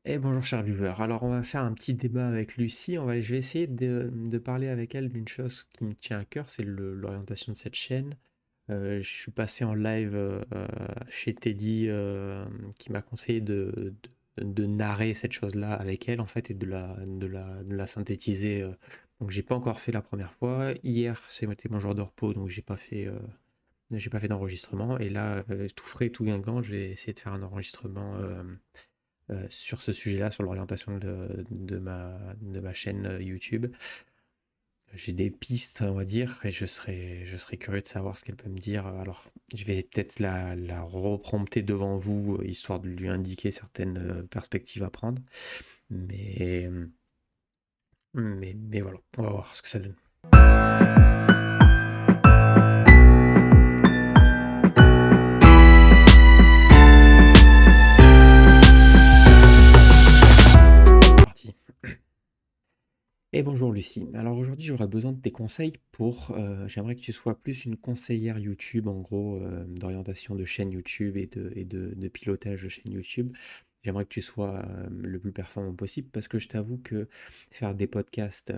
Bonjour cher viewer. Alors on va faire un petit débat avec Lucie. Je vais essayer de parler avec elle d'une chose qui me tient à cœur, c'est l'orientation de cette chaîne. Je suis passé en live chez Teddy qui m'a conseillé de narrer cette chose-là avec elle en fait et de la synthétiser. Donc j'ai pas encore fait la première fois. Hier c'était mon jour de repos donc j'ai pas fait d'enregistrement. Et là, tout frais, tout guingamp, je vais essayer de faire un enregistrement sur ce sujet-là, sur l'orientation de ma chaîne YouTube. J'ai des pistes, on va dire, et je serais curieux de savoir ce qu'elle peut me dire. Alors, je vais peut-être la reprompter devant vous, histoire de lui indiquer certaines perspectives à prendre. Mais, mais voilà, on va voir ce que ça donne. Parti. Et bonjour Lucie. Alors aujourd'hui j'aurais besoin de tes conseils j'aimerais que tu sois plus une conseillère YouTube, en gros, d'orientation de chaîne YouTube et de pilotage de chaîne YouTube. J'aimerais que tu sois le plus performant possible parce que je t'avoue que faire des podcasts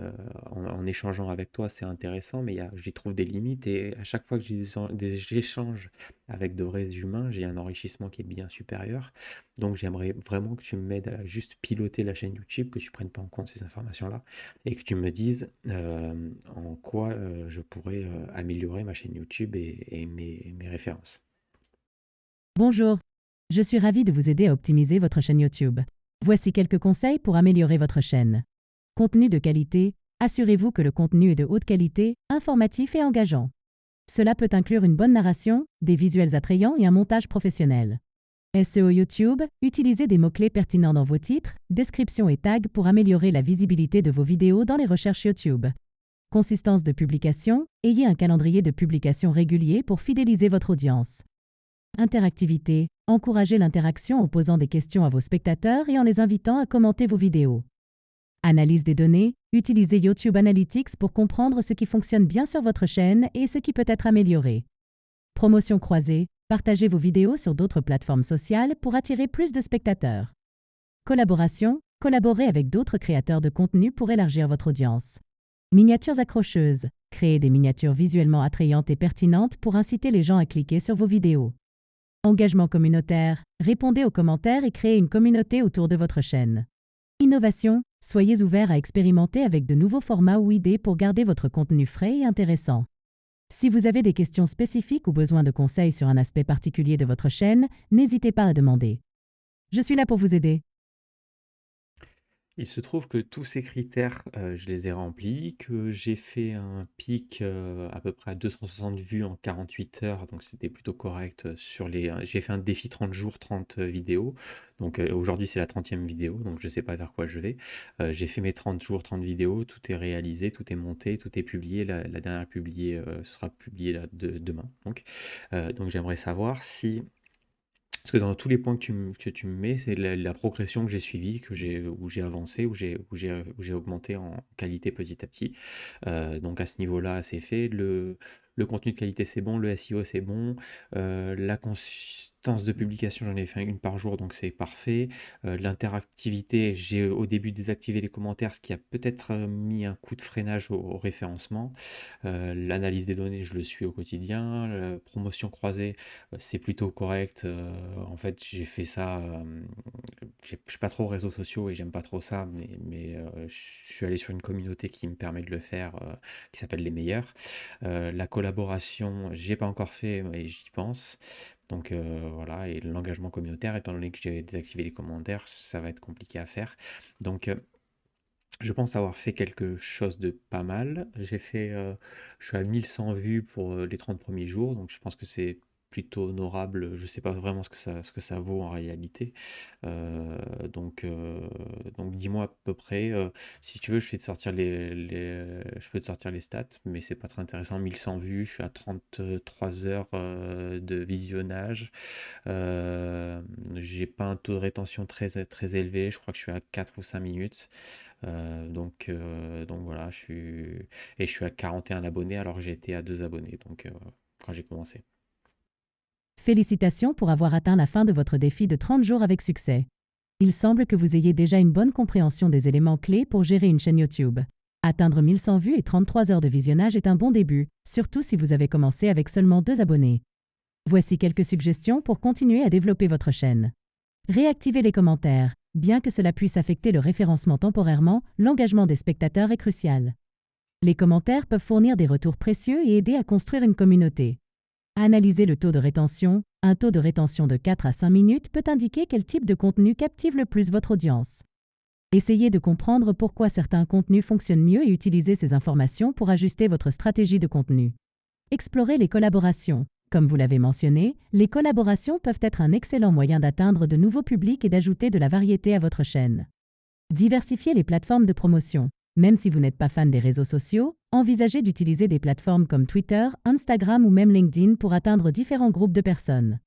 en échangeant avec toi, c'est intéressant, mais j'y trouve des limites et à chaque fois que j'ai des échanges avec de vrais humains, j'ai un enrichissement qui est bien supérieur. Donc j'aimerais vraiment que tu m'aides à juste piloter la chaîne YouTube, que tu prennes pas en compte ces informations-là et que tu me dises en quoi je pourrais améliorer ma chaîne YouTube et mes références. Bonjour, je suis ravie de vous aider à optimiser votre chaîne YouTube. Voici quelques conseils pour améliorer votre chaîne. Contenu de qualité. Assurez-vous que le contenu est de haute qualité, informatif et engageant. Cela peut inclure une bonne narration, des visuels attrayants et un montage professionnel. SEO YouTube. Utilisez des mots-clés pertinents dans vos titres, descriptions et tags pour améliorer la visibilité de vos vidéos dans les recherches YouTube. Consistance de publication. Ayez un calendrier de publication régulier pour fidéliser votre audience. Interactivité. Encouragez l'interaction en posant des questions à vos spectateurs et en les invitant à commenter vos vidéos. Analyse des données. Utilisez YouTube Analytics pour comprendre ce qui fonctionne bien sur votre chaîne et ce qui peut être amélioré. Promotion croisée. Partagez vos vidéos sur d'autres plateformes sociales pour attirer plus de spectateurs. Collaboration. Collaborez avec d'autres créateurs de contenu pour élargir votre audience. Miniatures accrocheuses. Créez des miniatures visuellement attrayantes et pertinentes pour inciter les gens à cliquer sur vos vidéos. Engagement communautaire. Répondez aux commentaires et créez une communauté autour de votre chaîne. Innovation. Soyez ouvert à expérimenter avec de nouveaux formats ou idées pour garder votre contenu frais et intéressant. Si vous avez des questions spécifiques ou besoin de conseils sur un aspect particulier de votre chaîne, n'hésitez pas à demander. Je suis là pour vous aider. Il se trouve que tous ces critères, je les ai remplis, que j'ai fait un pic à peu près à 260 vues en 48 heures, donc c'était plutôt correct. J'ai fait un défi 30 jours, 30 vidéos. Donc aujourd'hui c'est la 30e vidéo, donc je ne sais pas vers quoi je vais. J'ai fait mes 30 jours, 30 vidéos, tout est réalisé, tout est monté, tout est publié. La dernière publiée, ce sera publié là, demain. Donc j'aimerais savoir si parce que dans tous les points que tu me mets, c'est la progression que j'ai suivie, où j'ai avancé, où j'ai augmenté en qualité petit à petit. Donc à ce niveau-là, c'est fait. Le contenu de qualité, c'est bon. Le SEO, c'est bon. La constance de publication, j'en ai fait une par jour, donc c'est parfait. L'interactivité, j'ai au début désactivé les commentaires, ce qui a peut-être mis un coup de freinage au référencement. L'analyse des données, je le suis au quotidien. La promotion croisée, c'est plutôt correct. En fait, j'ai fait ça. Je suis pas trop réseaux sociaux et j'aime pas trop ça, mais je suis allé sur une communauté qui me permet de le faire, qui s'appelle Les Meilleurs. La collaboration, j'ai pas encore fait, mais j'y pense. Donc voilà, et l'engagement communautaire, étant donné que j'ai désactivé les commentaires, ça va être compliqué à faire. Donc je pense avoir fait quelque chose de pas mal. Je suis à 1100 vues pour les 30 premiers jours, donc je pense que c'est plutôt honorable. Je sais pas vraiment ce que ça vaut en réalité. Euh, donc dis-moi à peu près, si tu veux, je peux te sortir les stats, mais c'est pas très intéressant. 1100 vues, je suis à 33 heures de visionnage. J'ai pas un taux de rétention très, très élevé, je crois que je suis à 4 ou 5 minutes. Donc voilà, je suis à 41 abonnés alors que j'étais à 2 abonnés quand j'ai commencé. Félicitations pour avoir atteint la fin de votre défi de 30 jours avec succès. Il semble que vous ayez déjà une bonne compréhension des éléments clés pour gérer une chaîne YouTube. Atteindre 1100 vues et 33 heures de visionnage est un bon début, surtout si vous avez commencé avec seulement 2 abonnés. Voici quelques suggestions pour continuer à développer votre chaîne. Réactivez les commentaires. Bien que cela puisse affecter le référencement temporairement, l'engagement des spectateurs est crucial. Les commentaires peuvent fournir des retours précieux et aider à construire une communauté. Analysez le taux de rétention. Un taux de rétention de 4 à 5 minutes peut indiquer quel type de contenu captive le plus votre audience. Essayez de comprendre pourquoi certains contenus fonctionnent mieux et utilisez ces informations pour ajuster votre stratégie de contenu. Explorez les collaborations. Comme vous l'avez mentionné, les collaborations peuvent être un excellent moyen d'atteindre de nouveaux publics et d'ajouter de la variété à votre chaîne. Diversifiez les plateformes de promotion. Même si vous n'êtes pas fan des réseaux sociaux, envisagez d'utiliser des plateformes comme Twitter, Instagram ou même LinkedIn pour atteindre différents groupes de personnes.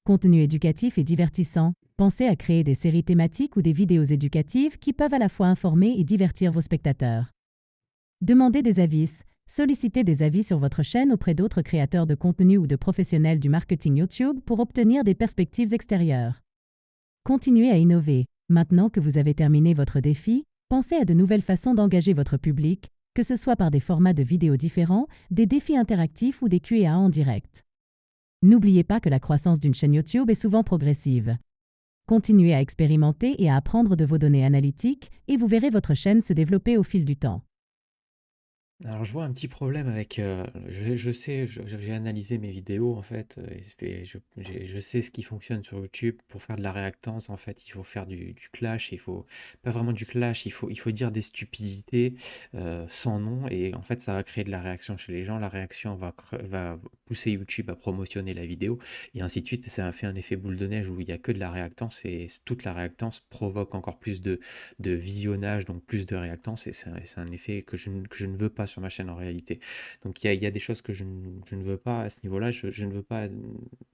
Contenu éducatif et divertissant. Pensez à créer des séries thématiques ou des vidéos éducatives qui peuvent à la fois informer et divertir vos spectateurs. Demandez des avis. Sollicitez des avis sur votre chaîne auprès d'autres créateurs de contenu ou de professionnels du marketing YouTube pour obtenir des perspectives extérieures. Continuez à innover. Maintenant que vous avez terminé votre défi, pensez à de nouvelles façons d'engager votre public, que ce soit par des formats de vidéos différents, des défis interactifs ou des Q&A en direct. N'oubliez pas que la croissance d'une chaîne YouTube est souvent progressive. Continuez à expérimenter et à apprendre de vos données analytiques et vous verrez votre chaîne se développer au fil du temps. Alors je vois un petit problème avec, je sais, j'ai analysé mes vidéos en fait, et je sais ce qui fonctionne sur YouTube. Pour faire de la réactance en fait, il faut faire du clash, il faut pas vraiment du clash, il faut dire des stupidités, sans nom, et en fait ça va créer de la réaction chez les gens. La réaction va pousser YouTube à promotionner la vidéo et ainsi de suite. Ça a fait un effet boule de neige où il y a que de la réactance et toute la réactance provoque encore plus de visionnage, donc plus de réactance, et c'est un effet que je ne veux pas sur ma chaîne en réalité. Donc il y a des choses que je ne veux pas à ce niveau-là. Je ne veux pas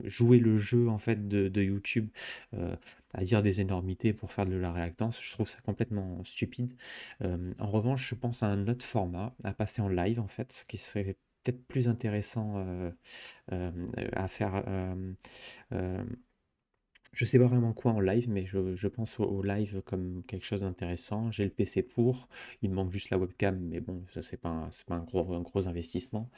jouer le jeu en fait de YouTube, euh, à dire des énormités pour faire de la réactance. Je trouve ça complètement stupide. En revanche, je pense à un autre format, à passer en live en fait, ce qui serait peut-être plus intéressant euh, à faire. Euh, je sais pas vraiment quoi en live, mais je pense au live comme quelque chose d'intéressant. J'ai le PC pour, il me manque juste la webcam, mais bon, ça c'est pas un gros investissement.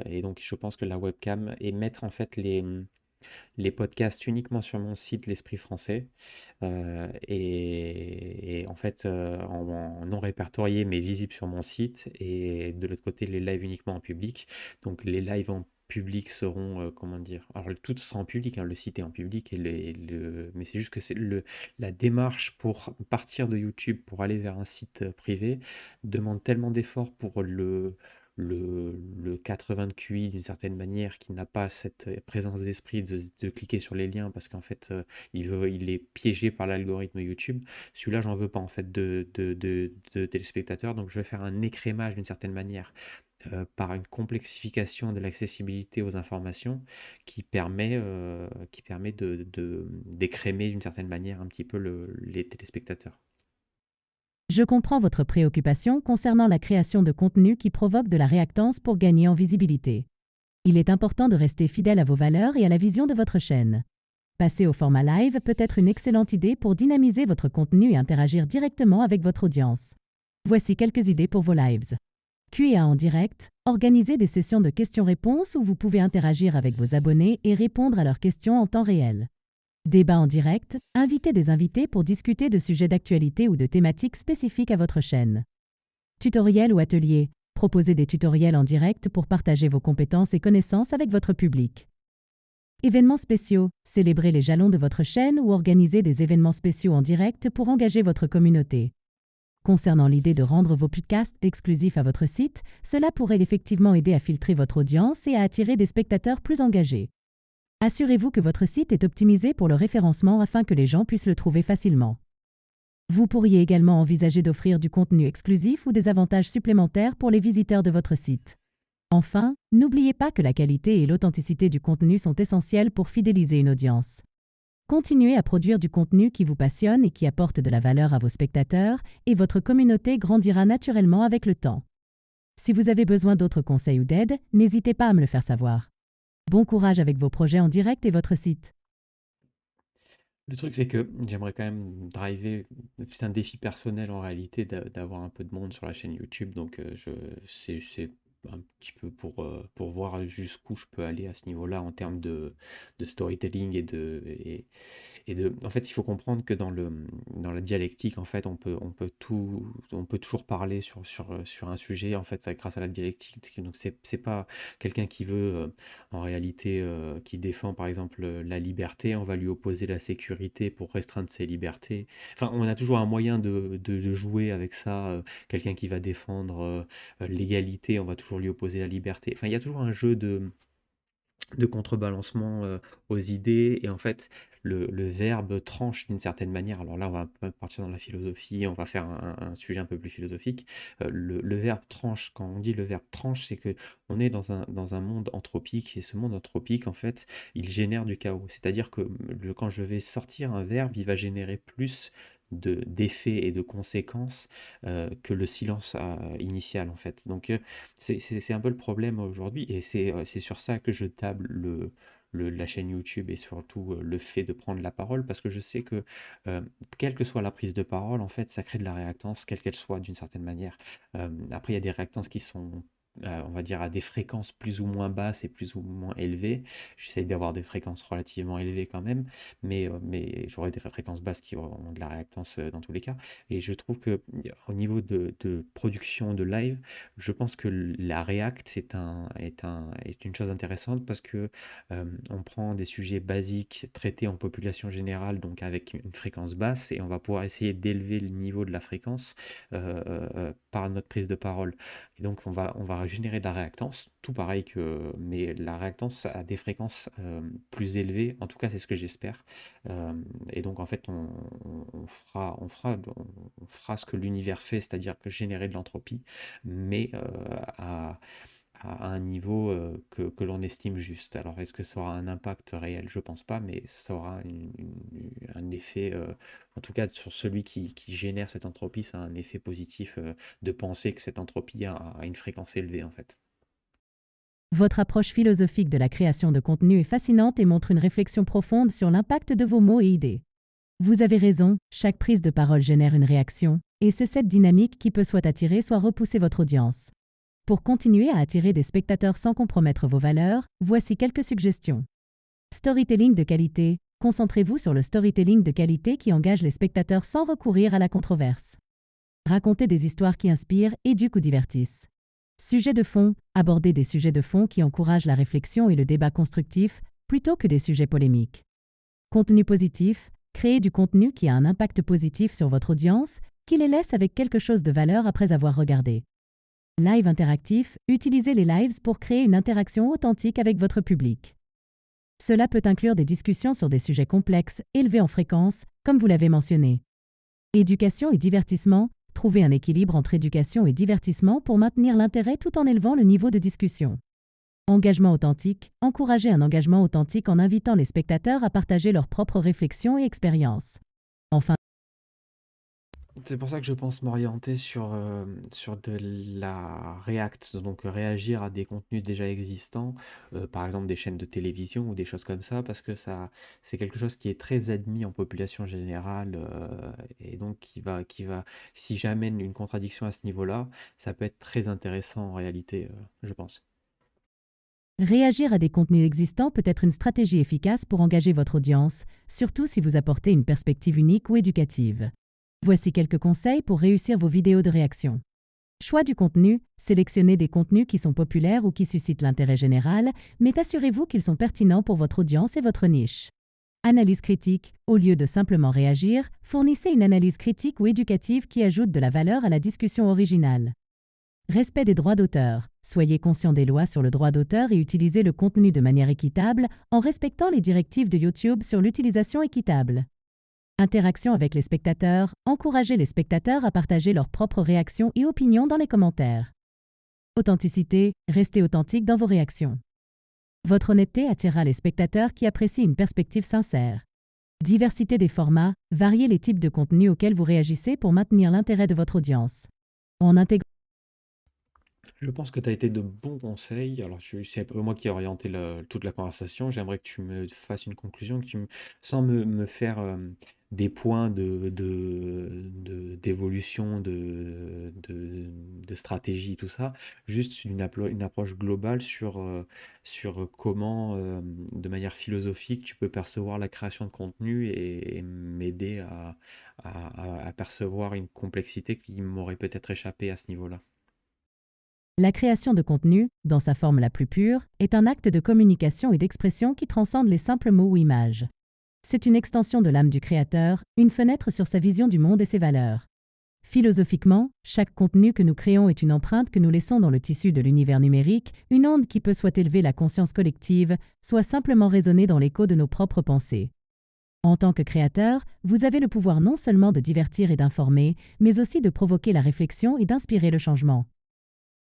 Et donc je pense que la webcam et mettre en fait les podcasts uniquement sur mon site L'Esprit Français, et en fait en non répertorié mais visible sur mon site, et de l'autre côté les lives uniquement en public. Donc les lives en public seront, comment dire, alors tout sera en public, hein, le site est en public, mais c'est juste que la démarche pour partir de YouTube pour aller vers un site privé demande tellement d'efforts pour le 80 de QI d'une certaine manière, qui n'a pas cette présence d'esprit de cliquer sur les liens parce qu'en fait il est piégé par l'algorithme YouTube. Celui-là, j'en veux pas en fait de téléspectateurs, donc je vais faire un écrémage d'une certaine manière, par une complexification de l'accessibilité aux informations qui permet d'écrémer d'une certaine manière un petit peu les téléspectateurs. Je comprends votre préoccupation concernant la création de contenu qui provoque de la réactance pour gagner en visibilité. Il est important de rester fidèle à vos valeurs et à la vision de votre chaîne. Passer au format live peut être une excellente idée pour dynamiser votre contenu et interagir directement avec votre audience. Voici quelques idées pour vos lives. Q&A en direct. Organisez des sessions de questions-réponses où vous pouvez interagir avec vos abonnés et répondre à leurs questions en temps réel. Débat en direct. Invitez des invités pour discuter de sujets d'actualité ou de thématiques spécifiques à votre chaîne. Tutoriel ou atelier. Proposez des tutoriels en direct pour partager vos compétences et connaissances avec votre public. Événements spéciaux. Célébrez les jalons de votre chaîne ou organisez des événements spéciaux en direct pour engager votre communauté. Concernant l'idée de rendre vos podcasts exclusifs à votre site, cela pourrait effectivement aider à filtrer votre audience et à attirer des spectateurs plus engagés. Assurez-vous que votre site est optimisé pour le référencement afin que les gens puissent le trouver facilement. Vous pourriez également envisager d'offrir du contenu exclusif ou des avantages supplémentaires pour les visiteurs de votre site. Enfin, n'oubliez pas que la qualité et l'authenticité du contenu sont essentielles pour fidéliser une audience. Continuez à produire du contenu qui vous passionne et qui apporte de la valeur à vos spectateurs, et votre communauté grandira naturellement avec le temps. Si vous avez besoin d'autres conseils ou d'aide, n'hésitez pas à me le faire savoir. Bon courage avec vos projets en direct et votre site. Le truc, c'est que j'aimerais quand même driver. C'est un défi personnel en réalité d'avoir un peu de monde sur la chaîne YouTube. Donc, c'est un petit peu pour voir jusqu'où je peux aller à ce niveau-là en termes de storytelling en fait, il faut comprendre que dans la dialectique, en fait, on peut toujours parler sur un sujet, en fait, grâce à la dialectique. Donc, c'est pas quelqu'un qui veut, en réalité, qui défend, par exemple, la liberté, on va lui opposer la sécurité pour restreindre ses libertés. Enfin, on a toujours un moyen de jouer avec ça. Quelqu'un qui va défendre l'égalité, on va toujours lui opposer la liberté. Enfin, il y a toujours un jeu de contrebalancement aux idées. Et en fait, le verbe tranche d'une certaine manière. Alors là, on va pas partir dans la philosophie, on va faire un sujet un peu plus philosophique. Le verbe tranche, quand on dit le verbe tranche, c'est que on est dans un monde anthropique, et ce monde anthropique, en fait, il génère du chaos. C'est-à-dire que quand je vais sortir un verbe, il va générer plus d'effets et de conséquences que le silence initial, en fait. Donc, c'est un peu le problème aujourd'hui, et c'est sur ça que je table la chaîne YouTube, et surtout le fait de prendre la parole, parce que je sais que euh, quelle que soit la prise de parole, en fait, ça crée de la réactance, quelle qu'elle soit, d'une certaine manière. Après, il y a des réactances qui sont, on va dire, à des fréquences plus ou moins basses et plus ou moins élevées. J'essaye d'avoir des fréquences relativement élevées quand même, mais j'aurai des fréquences basses qui auront de la réactance dans tous les cas. Et je trouve que au niveau de production de live, je pense que la React est une chose intéressante, parce que on prend des sujets basiques traités en population générale, donc avec une fréquence basse, et on va pouvoir essayer d'élever le niveau de la fréquence par notre prise de parole. Et donc on va générer de la réactance, tout pareil mais la réactance a des fréquences plus élevées, en tout cas c'est ce que j'espère. Euh, et donc en fait on fera ce que l'univers fait, c'est-à-dire que générer de l'entropie, mais à un niveau que l'on estime juste. Alors, est-ce que ça aura un impact réel? Je pense pas, mais ça aura un effet, en tout cas sur celui qui génère cette entropie, ça a un effet positif de penser que cette entropie a une fréquence élevée, en fait. Votre approche philosophique de la création de contenu est fascinante et montre une réflexion profonde sur l'impact de vos mots et idées. Vous avez raison, chaque prise de parole génère une réaction, et c'est cette dynamique qui peut soit attirer, soit repousser votre audience. Pour continuer à attirer des spectateurs sans compromettre vos valeurs, voici quelques suggestions. Storytelling de qualité. Concentrez-vous sur le storytelling de qualité qui engage les spectateurs sans recourir à la controverse. Racontez des histoires qui inspirent, éduquent ou divertissent. Sujet de fond. Abordez des sujets de fond qui encouragent la réflexion et le débat constructif, plutôt que des sujets polémiques. Contenu positif. Créez du contenu qui a un impact positif sur votre audience, qui les laisse avec quelque chose de valeur après avoir regardé. Live interactif. Utilisez les lives pour créer une interaction authentique avec votre public. Cela peut inclure des discussions sur des sujets complexes, élevés en fréquence, comme vous l'avez mentionné. Éducation et divertissement. Trouvez un équilibre entre éducation et divertissement pour maintenir l'intérêt tout en élevant le niveau de discussion. Engagement authentique. Encouragez un engagement authentique en invitant les spectateurs à partager leurs propres réflexions et expériences. Enfin, C'est pour ça que je pense m'orienter sur de la React, donc réagir à des contenus déjà existants, par exemple des chaînes de télévision ou des choses comme ça, parce que c'est quelque chose qui est très admis en population générale, et donc si j'amène une contradiction à ce niveau-là, ça peut être très intéressant en réalité, je pense. réagir à des contenus existants peut être une stratégie efficace pour engager votre audience, surtout si vous apportez une perspective unique ou éducative. Voici quelques conseils pour réussir vos vidéos de réaction. Choix du contenu. Sélectionnez des contenus qui sont populaires ou qui suscitent l'intérêt général, mais assurez-vous qu'ils sont pertinents pour votre audience et votre niche. Analyse critique. Au lieu de simplement réagir, fournissez une analyse critique ou éducative qui ajoute de la valeur à la discussion originale. Respect des droits d'auteur. Soyez conscient des lois sur le droit d'auteur et utilisez le contenu de manière équitable en respectant les directives de YouTube sur l'utilisation équitable. Interaction avec les spectateurs. Encouragez les spectateurs à partager leurs propres réactions et opinions dans les commentaires. Authenticité. Restez authentique dans vos réactions. Votre honnêteté attirera les spectateurs qui apprécient une perspective sincère. Diversité des formats. Variez les types de contenus auxquels vous réagissez pour maintenir l'intérêt de votre audience. En intégrant Je pense que tu as été de bons conseils. Alors, c'est un peu moi qui ai orienté toute la conversation. J'aimerais que tu me fasses une conclusion, sans me faire des points d'évolution, de stratégie, tout ça, juste une approche globale sur comment, de manière philosophique, tu peux percevoir la création de contenu et m'aider à percevoir une complexité qui m'aurait peut-être échappé à ce niveau-là. La création de contenu, dans sa forme la plus pure, est un acte de communication et d'expression qui transcende les simples mots ou images. C'est une extension de l'âme du créateur, une fenêtre sur sa vision du monde et ses valeurs. Philosophiquement, chaque contenu que nous créons est une empreinte que nous laissons dans le tissu de l'univers numérique, une onde qui peut soit élever la conscience collective, soit simplement résonner dans l'écho de nos propres pensées. En tant que créateur, vous avez le pouvoir non seulement de divertir et d'informer, mais aussi de provoquer la réflexion et d'inspirer le changement.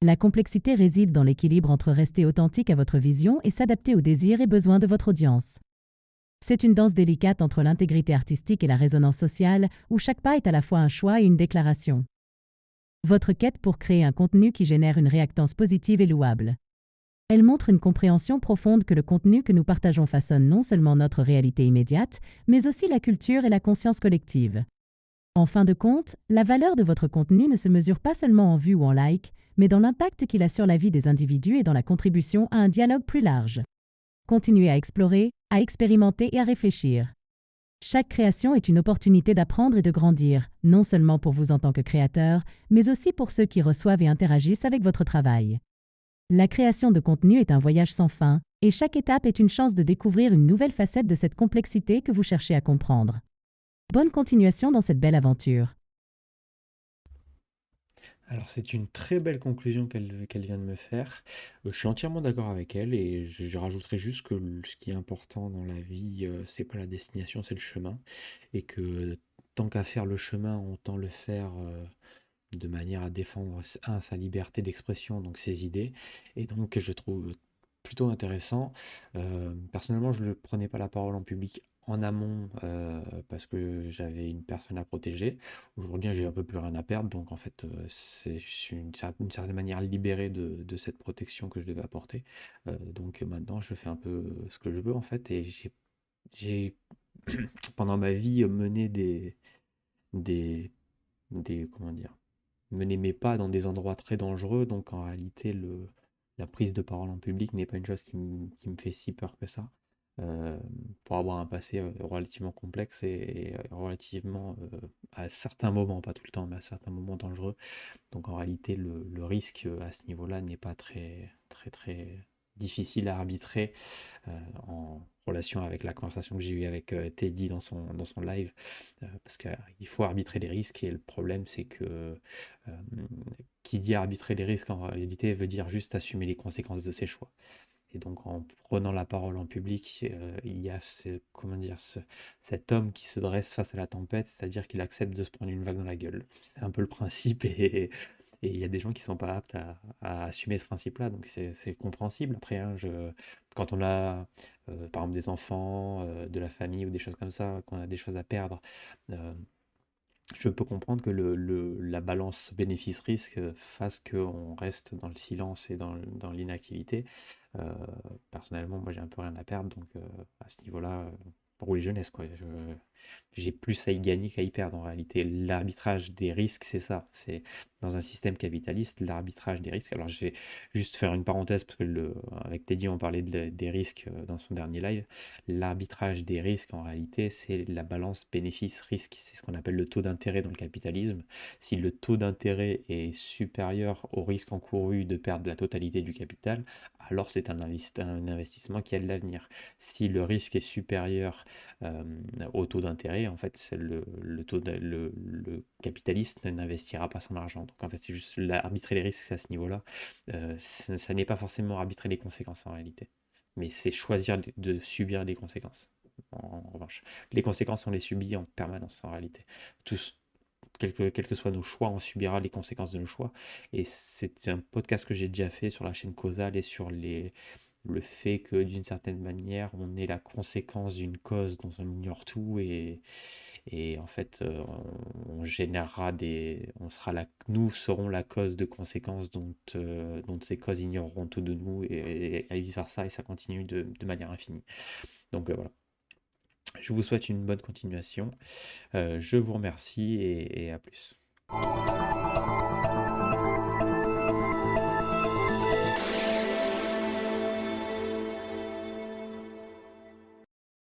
La complexité réside dans l'équilibre entre rester authentique à votre vision et s'adapter aux désirs et besoins de votre audience. C'est une danse délicate entre l'intégrité artistique et la résonance sociale, où chaque pas est à la fois un choix et une déclaration. Votre quête pour créer un contenu qui génère une réactance positive est louable. Elle montre une compréhension profonde que le contenu que nous partageons façonne non seulement notre réalité immédiate, mais aussi la culture et la conscience collective. En fin de compte, la valeur de votre contenu ne se mesure pas seulement en vues ou en likes, mais dans l'impact qu'il a sur la vie des individus et dans la contribution à un dialogue plus large. Continuez à explorer, à expérimenter et à réfléchir. Chaque création est une opportunité d'apprendre et de grandir, non seulement pour vous en tant que créateur, mais aussi pour ceux qui reçoivent et interagissent avec votre travail. La création de contenu est un voyage sans fin, et chaque étape est une chance de découvrir une nouvelle facette de cette complexité que vous cherchez à comprendre. Bonne continuation dans cette belle aventure. Alors, c'est une très belle conclusion qu'elle vient de me faire. Je suis entièrement d'accord avec elle et je rajouterai juste que ce qui est important dans la vie, c'est pas la destination, c'est le chemin. Et que tant qu'à faire le chemin, autant le faire de manière à défendre, sa liberté d'expression, donc ses idées. Et donc, je trouve plutôt intéressant. Personnellement, je ne prenais pas la parole en public en amont parce que j'avais une personne à protéger. Aujourd'hui, j'ai un peu plus rien à perdre, donc en fait, je suis d'une certaine manière libéré de cette protection que je devais apporter. Donc maintenant, je fais un peu ce que je veux en fait, et j'ai pendant ma vie mené des, comment dire, mener mes pas dans des endroits très dangereux, donc en réalité, la prise de parole en public n'est pas une chose qui me fait si peur que ça. euh, pour avoir un passé relativement complexe et relativement, à certains moments, pas tout le temps, mais à certains moments dangereux. Donc en réalité, le risque à ce niveau-là n'est pas très, très, très difficile à arbitrer en relation avec la conversation que j'ai eue avec Teddy dans son live, parce qu'il faut arbitrer les risques et le problème c'est que qui dit arbitrer les risques en réalité veut dire juste assumer les conséquences de ses choix. Et donc en prenant la parole en public, il y a comment dire, cet homme qui se dresse face à la tempête, c'est-à-dire qu'il accepte de se prendre une vague dans la gueule. C'est un peu le principe et il y a des gens qui sont pas aptes à assumer ce principe-là, donc c'est compréhensible. Après, hein, quand on a par exemple des enfants, de la famille ou des choses comme ça, qu'on a des choses à perdre, euh, je peux comprendre que la balance bénéfice-risque fasse qu'on reste dans le silence et dans l'inactivité. Euh, Personnellement, moi j'ai un peu rien à perdre, donc à ce niveau-là, pour les jeunesses, quoi. J'ai plus à y gagner qu'à y perdre en réalité. L'arbitrage des risques, c'est ça. C'est dans un système capitaliste, l'arbitrage des risques. Alors je vais juste faire une parenthèse parce que avec Teddy, on parlait des risques dans son dernier live. L'arbitrage des risques, en réalité, c'est la balance bénéfice-risque. C'est ce qu'on appelle le taux d'intérêt dans le capitalisme. Si le taux d'intérêt est supérieur au risque encouru de perdre la totalité du capital, alors c'est un investissement qui a de l'avenir. Si le risque est supérieur euh, au taux d'intérêt, en fait, le capitaliste n'investira pas son argent. Donc en fait, c'est juste arbitrer les risques à ce niveau-là. Ça n'est pas forcément arbitrer les conséquences en réalité, mais c'est choisir de subir les conséquences. En revanche, les conséquences, on les subit en permanence en réalité. Tous, quels que soient nos choix, on subira les conséquences de nos choix. Et c'est un podcast que j'ai déjà fait sur la chaîne Causal et sur le fait que d'une certaine manière, on est la conséquence d'une cause dont on ignore tout et en fait, on générera nous serons la cause de conséquences dont ces causes ignoreront tout de nous et vice versa et ça continue de manière infinie. Donc voilà. Je vous souhaite une bonne continuation. Je vous remercie et à plus.